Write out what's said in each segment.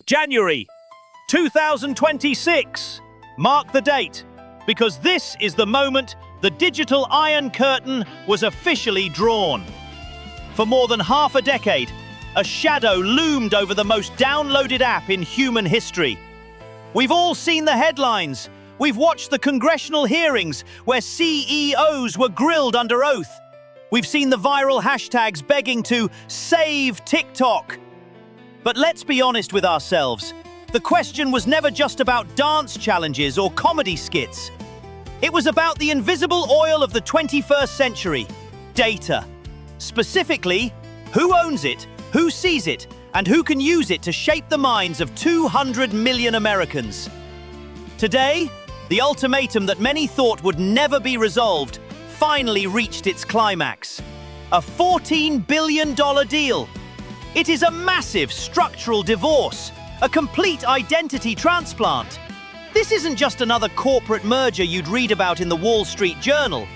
January 2026. Mark the date, because this is the moment the digital Iron Curtain was officially drawn. For more than half a decade, a shadow loomed over the most downloaded app in human history. We've all seen the headlines. We've watched the congressional hearings where CEOs were grilled under oath. We've seen the viral hashtags begging to save TikTok. But let's be honest with ourselves. The question was never just about dance challenges or comedy skits. It was about the invisible oil of the 21st century, data. Specifically, who owns it, who sees it, and who can use it to shape the minds of 200 million Americans. Today, the ultimatum that many thought would never be resolved finally reached its climax. A $14 billion deal. It is a massive structural divorce, a complete identity transplant. This isn't just another corporate merger you'd read about in the Wall Street Journal.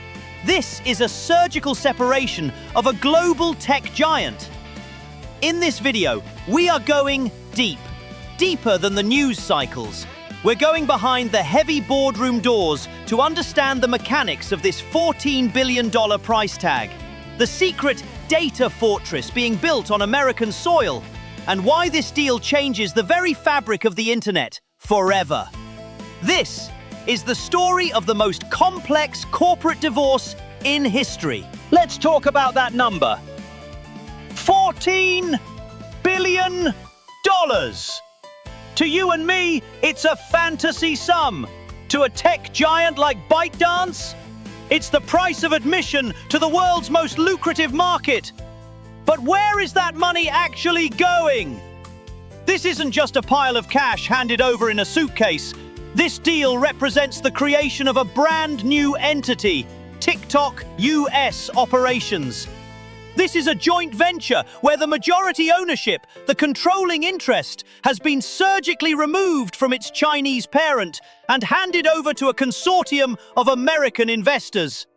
This is a surgical separation of a global tech giant. In this video, we are going deep, deeper than the news cycles. We're going behind the heavy boardroom doors to understand the mechanics of this $14 billion price tag, the secret data fortress being built on American soil, and why this deal changes the very fabric of the internet forever. This is the story of the most complex corporate divorce in history. Let's talk about that number. $14 billion. To you and me, it's a fantasy sum. To a tech giant like ByteDance, it's the price of admission to the world's most lucrative market. But where is that money actually going? This isn't just a pile of cash handed over in a suitcase. This deal represents the creation of a brand new entity, TikTok US Operations. This is a joint venture where the majority ownership, the controlling interest, has been surgically removed from its Chinese parent and handed over to a consortium of American investors.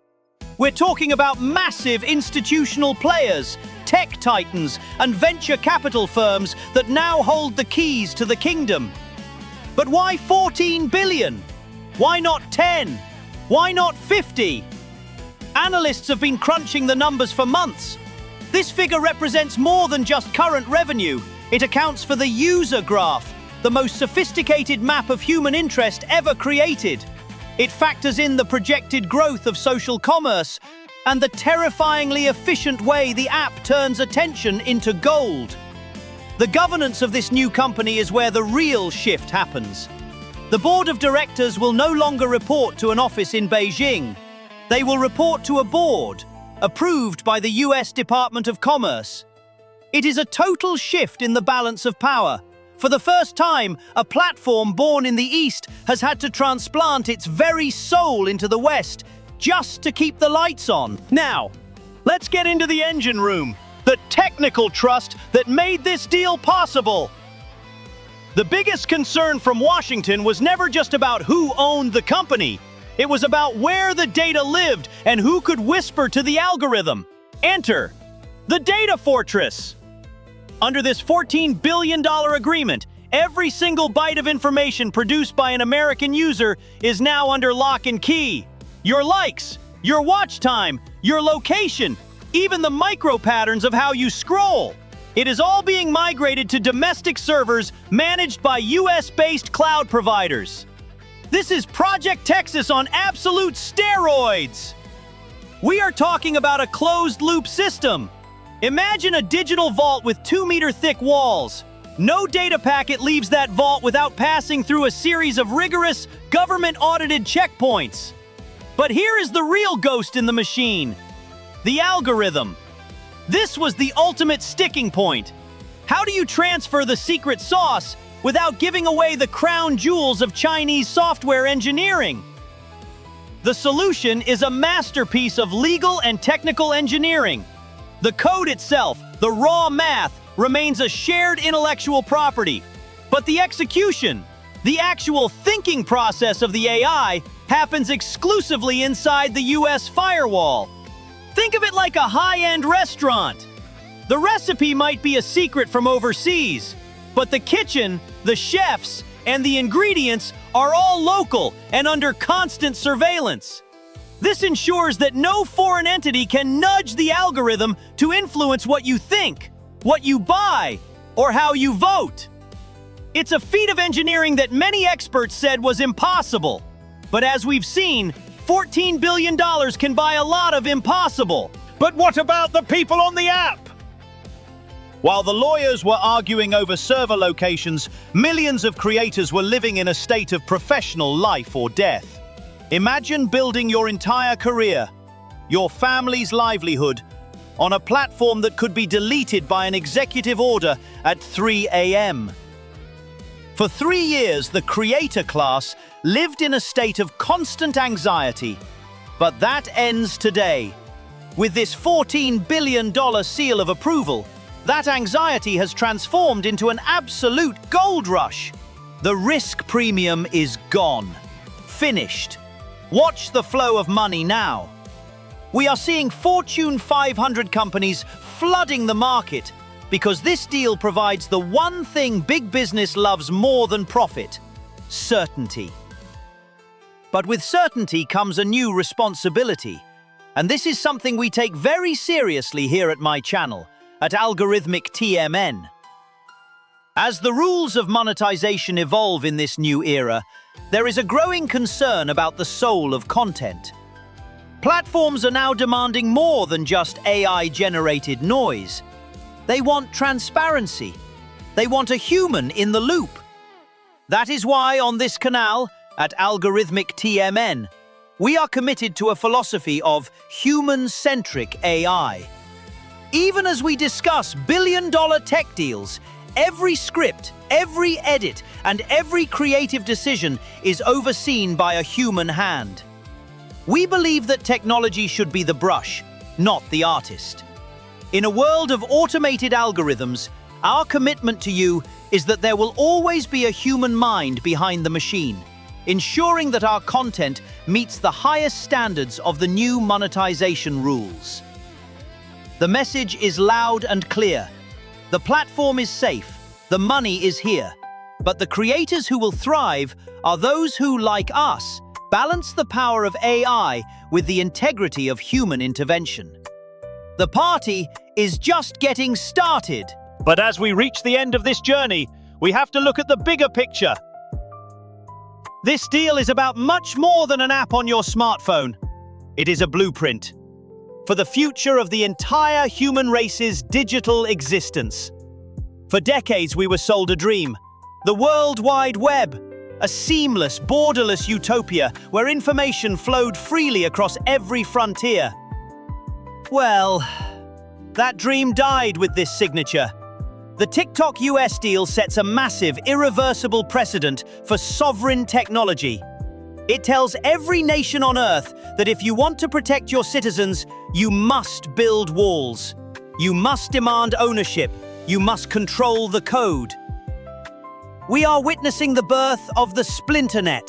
We're talking about massive institutional players, tech titans, and venture capital firms that now hold the keys to the kingdom. But why 14 billion? Why not 10? Why not 50? Analysts have been crunching the numbers for months. This figure represents more than just current revenue. It accounts for the user graph, the most sophisticated map of human interest ever created. It factors in the projected growth of social commerce and the terrifyingly efficient way the app turns attention into gold. The governance of this new company is where the real shift happens. The board of directors will no longer report to an office in Beijing. They will report to a board, approved by the US Department of Commerce. It is a total shift in the balance of power. For the first time, a platform born in the East has had to transplant its very soul into the West just to keep the lights on. Now, let's get into the engine room, the technical trust that made this deal possible. The biggest concern from Washington was never just about who owned the company. It was about where the data lived and who could whisper to the algorithm. Enter the data fortress. Under this $14 billion agreement, every single byte of information produced by an American user is now under lock and key. Your likes, your watch time, your location, even the micro patterns of how you scroll. It is all being migrated to domestic servers managed by US-based cloud providers. This is Project Texas on absolute steroids. We are talking about a closed-loop system. Imagine a digital vault with 2-meter-thick walls. No data packet leaves that vault without passing through a series of rigorous, government-audited checkpoints. But here is the real ghost in the machine: the algorithm. This was the ultimate sticking point. How do you transfer the secret sauce without giving away the crown jewels of Chinese software engineering? The solution is a masterpiece of legal and technical engineering. The code itself, the raw math, remains a shared intellectual property. But the execution, the actual thinking process of the AI, happens exclusively inside the US firewall. Think of it like a high-end restaurant. The recipe might be a secret from overseas, but the kitchen, The chefs and the ingredients are all local and under constant surveillance. This ensures that no foreign entity can nudge the algorithm to influence what you think, what you buy, or how you vote. It's a feat of engineering that many experts said was impossible. But as we've seen, $14 billion can buy a lot of impossible. But what about the people on the app? While the lawyers were arguing over server locations, millions of creators were living in a state of professional life or death. Imagine building your entire career, your family's livelihood, on a platform that could be deleted by an executive order at 3 a.m. For 3 years, the creator class lived in a state of constant anxiety. But that ends today. With this $14 billion seal of approval, that anxiety has transformed into an absolute gold rush. The risk premium is gone. Finished. Watch the flow of money now. We are seeing Fortune 500 companies flooding the market because this deal provides the one thing big business loves more than profit: certainty. But with certainty comes a new responsibility. And this is something we take very seriously here at my channel, at Algorithmic TMN. As the rules of monetization evolve in this new era, there is a growing concern about the soul of content. Platforms are now demanding more than just AI-generated noise. They want transparency. They want a human in the loop. That is why on this canal, at Algorithmic TMN, we are committed to a philosophy of human-centric AI. Even as we discuss billion-dollar tech deals, every script, every edit, and every creative decision is overseen by a human hand. We believe that technology should be the brush, not the artist. In a world of automated algorithms, our commitment to you is that there will always be a human mind behind the machine, ensuring that our content meets the highest standards of the new monetization rules. The message is loud and clear. The platform is safe, the money is here, but the creators who will thrive are those who, like us, balance the power of AI with the integrity of human intervention. The party is just getting started. But as we reach the end of this journey, we have to look at the bigger picture. This deal is about much more than an app on your smartphone. It is a blueprint for the future of the entire human race's digital existence. For decades, we were sold a dream: the World Wide Web, a seamless, borderless utopia where information flowed freely across every frontier. Well, that dream died with this signature. The TikTok US deal sets a massive, irreversible precedent for sovereign technology. It tells every nation on Earth that if you want to protect your citizens, you must build walls. You must demand ownership. You must control the code. We are witnessing the birth of the Splinternet,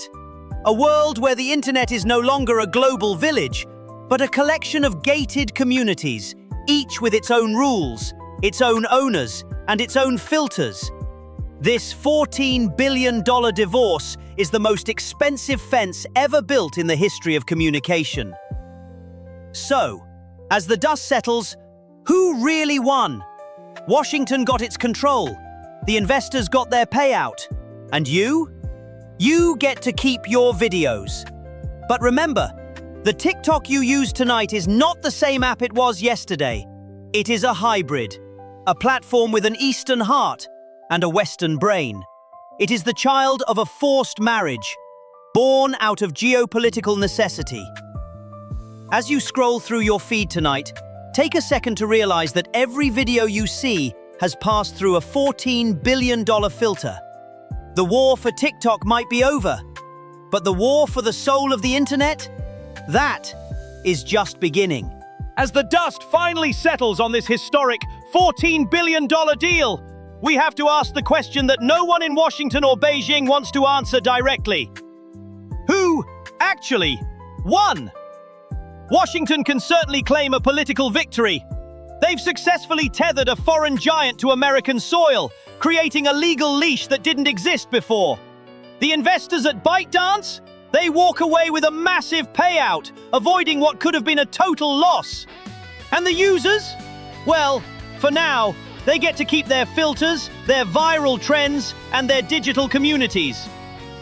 a world where the internet is no longer a global village, but a collection of gated communities, each with its own rules, its own owners, and its own filters. This $14 billion divorce is the most expensive fence ever built in the history of communication. So, as the dust settles, who really won? Washington got its control, the investors got their payout, and you? You get to keep your videos. But remember, the TikTok you use tonight is not the same app it was yesterday. It is a hybrid, a platform with an Eastern heart and a Western brain. It is the child of a forced marriage, born out of geopolitical necessity. As you scroll through your feed tonight, take a second to realize that every video you see has passed through a $14 billion filter. The war for TikTok might be over, but the war for the soul of the internet? That is just beginning. As the dust finally settles on this historic $14 billion deal, we have to ask the question that no one in Washington or Beijing wants to answer directly. Who actually won? Washington can certainly claim a political victory. They've successfully tethered a foreign giant to American soil, creating a legal leash that didn't exist before. The investors at ByteDance, they walk away with a massive payout, avoiding what could have been a total loss. And the users? Well, for now, they get to keep their filters, their viral trends, and their digital communities.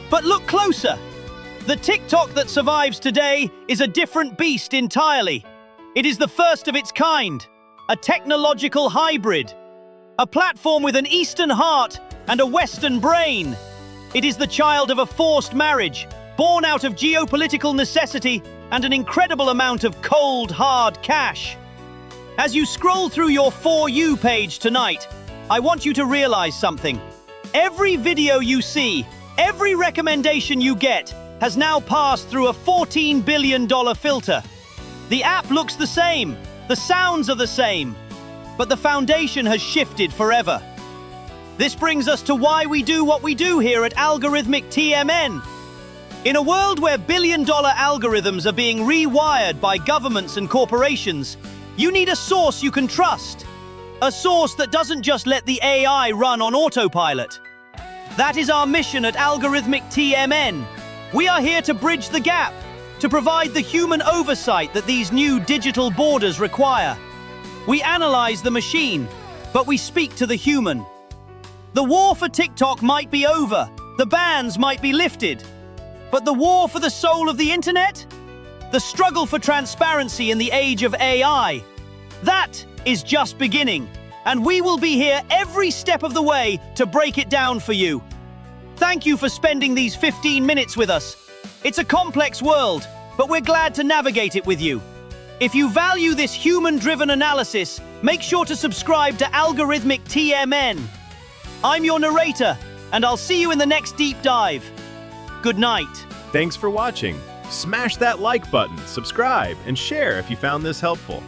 But look closer. The TikTok that survives today is a different beast entirely. It is the first of its kind, a technological hybrid, a platform with an Eastern heart and a Western brain. It is the child of a forced marriage, born out of geopolitical necessity and an incredible amount of cold, hard cash. As you scroll through your For You page tonight, I want you to realize something. Every video you see, every recommendation you get, has now passed through a $14 billion filter. The app looks the same, the sounds are the same, but the foundation has shifted forever. This brings us to why we do what we do here at Algorithmic TMN. In a world where billion-dollar algorithms are being rewired by governments and corporations, you need a source you can trust. A source that doesn't just let the AI run on autopilot. That is our mission at Algorithmic TMN. We are here to bridge the gap, to provide the human oversight that these new digital borders require. We analyze the machine, but we speak to the human. The war for TikTok might be over, the bans might be lifted, but the war for the soul of the internet? The struggle for transparency in the age of AI? That is just beginning, and we will be here every step of the way to break it down for you. Thank you for spending these 15 minutes with us. It's a complex world, but we're glad to navigate it with you. If you value this human-driven analysis, make sure to subscribe to Algorithmic TMN. I'm your narrator, and I'll see you in the next deep dive. Good night. Thanks for watching. Smash that like button, subscribe, and share if you found this helpful.